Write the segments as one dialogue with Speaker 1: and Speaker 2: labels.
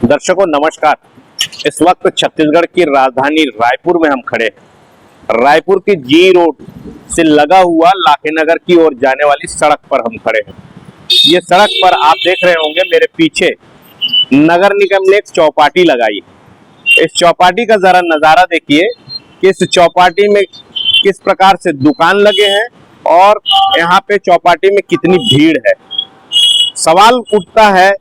Speaker 1: दर्शकों नमस्कार। इस वक्त छत्तीसगढ़ की राजधानी रायपुर में हम खड़े हैं। रायपुर की जी रोड से लगा हुआ लाखेनगर की ओर जाने वाली सड़क पर हम खड़े हैं। ये सड़क पर आप देख रहे होंगे मेरे पीछे नगर निगम ने एक चौपाटी लगाई। इस चौपाटी का जरा नजारा देखिए कि इस चौपाटी में किस प्रकार से दुकान लगे हैं और यहाँ पे चौपाटी में कितनी भीड़ है। सवाल उठता है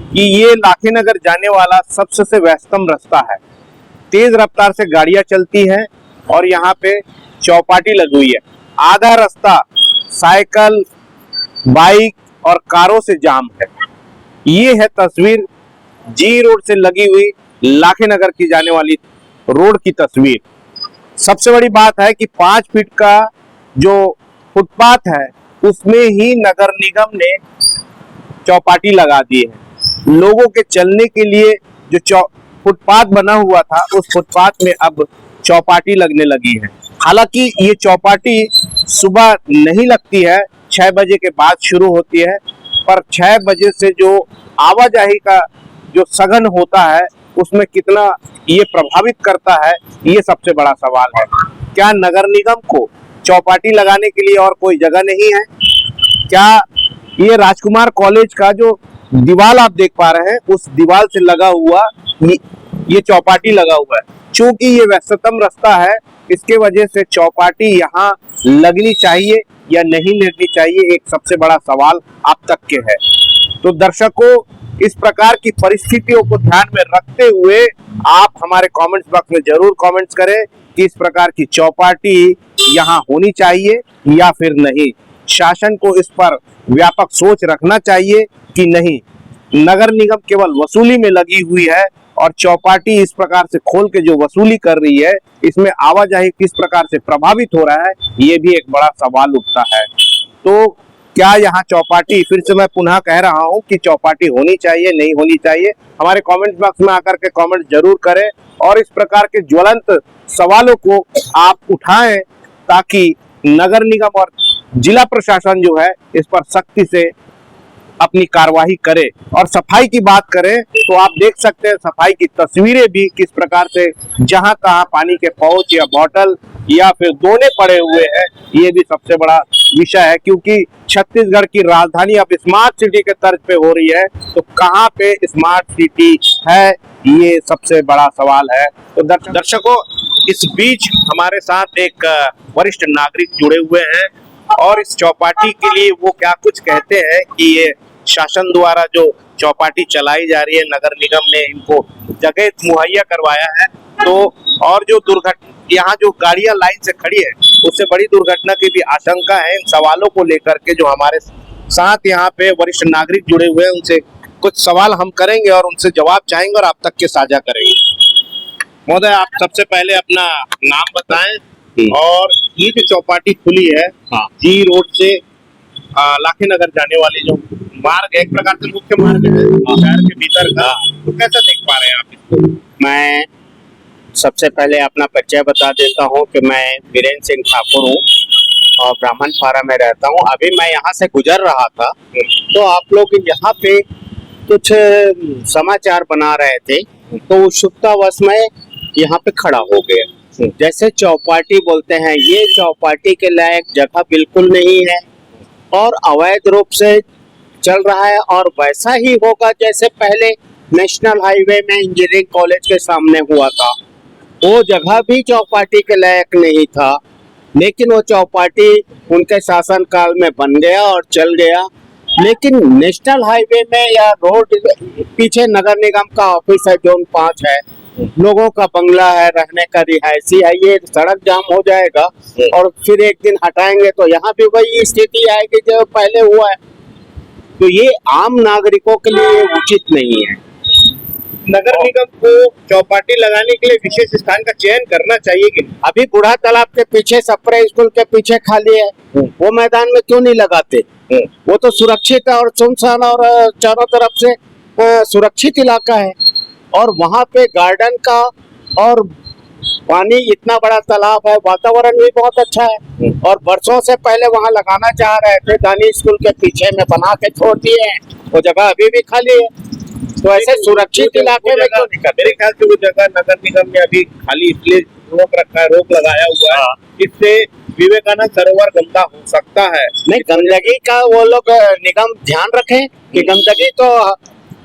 Speaker 1: कि ये लाखेनगर जाने वाला सबसे व्यस्तम रास्ता है, तेज रफ्तार से गाड़ियां चलती हैं और यहाँ पे चौपाटी लगी हुई है। आधा रास्ता साइकिल, बाइक और कारों से जाम है। ये है तस्वीर जी रोड से लगी हुई लाखेनगर की जाने वाली रोड की तस्वीर। सबसे बड़ी बात है कि 5 फीट का जो फुटपाथ है उसमें ही नगर निगम ने चौपाटी लगा दी है। लोगों के चलने के लिए जो फुटपाथ बना हुआ था उस फुटपाथ में अब चौपाटी लगने लगी है। हालांकि ये चौपाटी सुबह नहीं लगती है, 6 बजे के बाद शुरू होती है, पर 6 बजे से जो आवाजाही का जो सघन होता है उसमें कितना ये प्रभावित करता है, ये सबसे बड़ा सवाल है। क्या नगर निगम को चौपाटी लगाने के लिए और कोई जगह नहीं है? क्या ये राजकुमार कॉलेज का जो दीवार आप देख पा रहे हैं उस दीवार से लगा हुआ ये चौपाटी लगा हुआ है? चूंकि ये व्यस्ततम रास्ता है, इसके वजह से चौपाटी यहाँ लगनी चाहिए या नहीं लगनी चाहिए, एक सबसे बड़ा सवाल आप तक के है। तो दर्शकों, इस प्रकार की परिस्थितियों को ध्यान में रखते हुए आप हमारे कमेंट्स बॉक्स में जरूर कमेंट्स करें कि इस प्रकार की चौपाटी यहाँ होनी चाहिए या फिर नहीं। शासन को इस पर व्यापक सोच रखना चाहिए कि नहीं, नगर निगम केवल वसूली में लगी हुई है और चौपाटी इस प्रकार से खोल के जो वसूली कर रही है, इसमें आवाजाही किस प्रकार से प्रभावित हो रहा है, ये भी एक बड़ा सवाल उठता है। तो क्या यहाँ चौपाटी, फिर से मैं पुनः कह रहा हूँ कि चौपाटी होनी चाहिए नहीं होनी चाहिए, हमारे कमेंट बॉक्स में आकर के कमेंट जरूर करें और इस प्रकार के ज्वलंत सवालों को आप उठाएं ताकि नगर निगम और जिला प्रशासन जो है इस पर सख्ती से अपनी कार्यवाही करे। और सफाई की बात करें तो आप देख सकते हैं सफाई की तस्वीरें भी किस प्रकार से जहां तहां पानी के पाउच या बोतल या फिर दोने पड़े हुए हैं। ये भी सबसे बड़ा विषय है, क्योंकि छत्तीसगढ़ की राजधानी अब स्मार्ट सिटी के तर्ज पे हो रही है, तो कहां पे स्मार्ट सिटी है, ये सबसे बड़ा सवाल है। तो दर्शकों, इस बीच हमारे साथ एक वरिष्ठ नागरिक जुड़े हुए हैं और इस चौपाटी के लिए वो क्या कुछ कहते हैं कि ये शासन द्वारा जो चौपाटी चलाई जा रही है, नगर निगम ने इनको जगह मुहैया करवाया है, तो और जो दुर्घटना यहाँ जो गाड़ियां लाइन से खड़ी है उससे बड़ी दुर्घटना की भी आशंका है। इन सवालों को लेकर के जो हमारे साथ यहाँ पे वरिष्ठ नागरिक जुड़े हुए हैं उनसे कुछ सवाल हम करेंगे और उनसे जवाब चाहेंगे और आप तक के साझा करेंगे। महोदय, आप सबसे पहले अपना नाम बताएं और ये जो चौपाटी खुली है जी रोड से लाखेनगर जाने वाली जो मार्ग है, एक प्रकार से मुख्य मार्ग है शहर के भीतर का, तो कैसा देख पा रहे हैं आप इसको?
Speaker 2: मैं सबसे पहले अपना परिचय बता देता हूं कि मैं वीरेंद्र सिंह ठाकुर हूं और ब्राह्मणपारा में रहता हूं। अभी मैं यहां से गुजर रहा था तो आप लोग यहां पे कुछ समाचार बना रहे थे, तो उत्सुकतावश मैं यहाँ पे खड़ा हो गया। जैसे चौपाटी बोलते हैं, ये चौपाटी के लायक जगह बिल्कुल नहीं है और अवैध रूप से चल रहा है और वैसा ही होगा जैसे पहले नेशनल हाईवे में इंजीनियरिंग कॉलेज के सामने हुआ था। वो जगह भी चौपाटी के लायक नहीं था, लेकिन वो चौपाटी उनके शासनकाल में बन गया और चल गया। लेकिन नेशनल हाईवे में या रोड पीछे नगर निगम का ऑफिस है, जोन 5 है, लोगों का बंगला है, रहने का रिहायशी है, ये सड़क जाम हो जाएगा और फिर एक दिन हटाएंगे तो यहाँ भी वही स्थिति आएगी जो पहले हुआ है। तो ये आम नागरिकों के लिए उचित नहीं है।
Speaker 1: नगर निगम को चौपाटी लगाने के लिए विशेष स्थान का चयन करना चाहिए कि
Speaker 2: अभी बूढ़ा तालाब के पीछे, सप्रे स्कूल के पीछे खाली है, वो मैदान में क्यों नहीं लगाते? वो तो सुरक्षित है और सुनसान और चारों तरफ से सुरक्षित इलाका है और वहाँ पे गार्डन का और पानी, इतना बड़ा तालाब है, वातावरण भी बहुत अच्छा है और वर्षों से पहले वहाँ लगाना चाह रहे थे, दानी स्कूल के पीछे में बना के छोड़ दिए हैं, वो जगह अभी भी खाली है। तो ऐसे सुरक्षित इलाके में क्यों नहीं करते?
Speaker 3: मेरे ख्याल से वो जगह नगर निगम ने अभी खाली इसलिए रोक लगाया हुआ है,
Speaker 2: हाँ।
Speaker 3: इससे विवेकानंद सरोवर गंदा हो सकता है।
Speaker 2: नहीं, गंदगी का वो लोग निगम ध्यान रखें कि गंदगी तो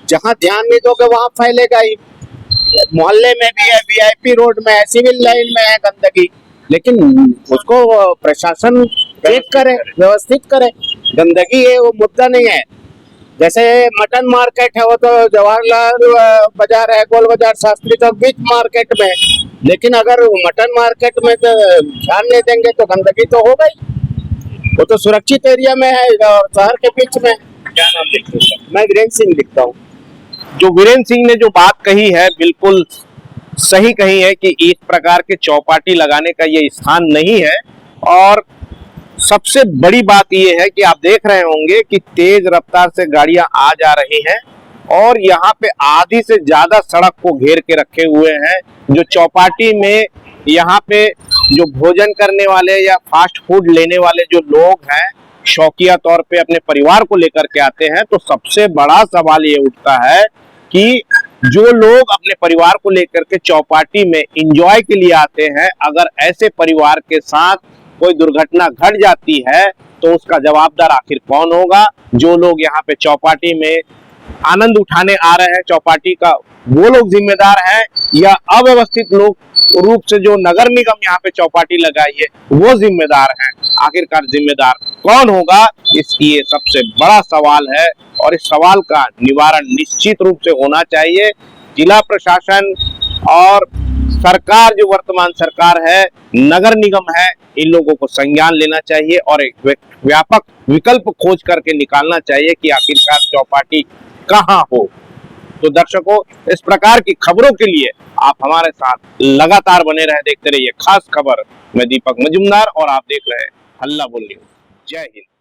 Speaker 2: जहाँ ध्यान नहीं दोगे वहां फैलेगा ही। मोहल्ले में भी है, वीआईपी रोड में है, सिविल लाइन में है गंदगी, लेकिन उसको प्रशासन चेक करे, व्यवस्थित करे। गंदगी है वो मुद्दा नहीं है। जैसे मटन मार्केट है, वो तो जवाहरलाल बाजार है, गोल बाजार, शास्त्री चौक बीच मार्केट में है। लेकिन अगर मटन मार्केट में तो ध्यान नहीं देंगे तो गंदगी तो होगा ही। वो तो सुरक्षित एरिया में है और शहर के बीच में है।
Speaker 3: क्या नाम लिखते हैं?
Speaker 2: मैं वीरेंद्र सिंह लिखता हूँ।
Speaker 1: जो वीरेंद्र सिंह ने जो बात कही है बिल्कुल सही कही है कि इस प्रकार के चौपाटी लगाने का ये स्थान नहीं है। और सबसे बड़ी बात ये है कि आप देख रहे होंगे कि तेज रफ्तार से गाड़ियां आ जा रही हैं और यहाँ पे आधी से ज्यादा सड़क को घेर के रखे हुए हैं। जो चौपाटी में यहाँ पे जो भोजन करने वाले या फास्ट फूड लेने वाले जो लोग हैं, शौकिया तौर पे अपने परिवार को लेकर के आते हैं, तो सबसे बड़ा सवाल ये उठता है कि जो लोग अपने परिवार को लेकर के चौपाटी में एंजॉय के लिए आते हैं, अगर ऐसे परिवार के साथ कोई दुर्घटना घट जाती है तो उसका जवाबदार आखिर कौन होगा? जो लोग यहाँ पे चौपाटी में आनंद उठाने आ रहे हैं चौपाटी का, वो लोग जिम्मेदार हैं या अव्यवस्थित लोग रूप से जो नगर निगम यहाँ पे चौपाटी लगाई है वो जिम्मेदार हैं? आखिरकार जिम्मेदार कौन होगा, इसकी ये सबसे बड़ा सवाल है। और इस सवाल का निवारण निश्चित रूप से होना चाहिए। जिला प्रशासन और सरकार, जो वर्तमान सरकार है, नगर निगम है, इन लोगों को संज्ञान लेना चाहिए और एक व्यापक विकल्प खोज करके निकालना चाहिए कि आखिरकार चौपाटी कहाँ हो। तो दर्शकों, इस प्रकार की खबरों के लिए आप हमारे साथ लगातार बने रहे, देखते रहिए खास खबर। मैं दीपक मजुमदार और आप देख रहे हैं हल्ला बोल न्यूज। जय हिंद।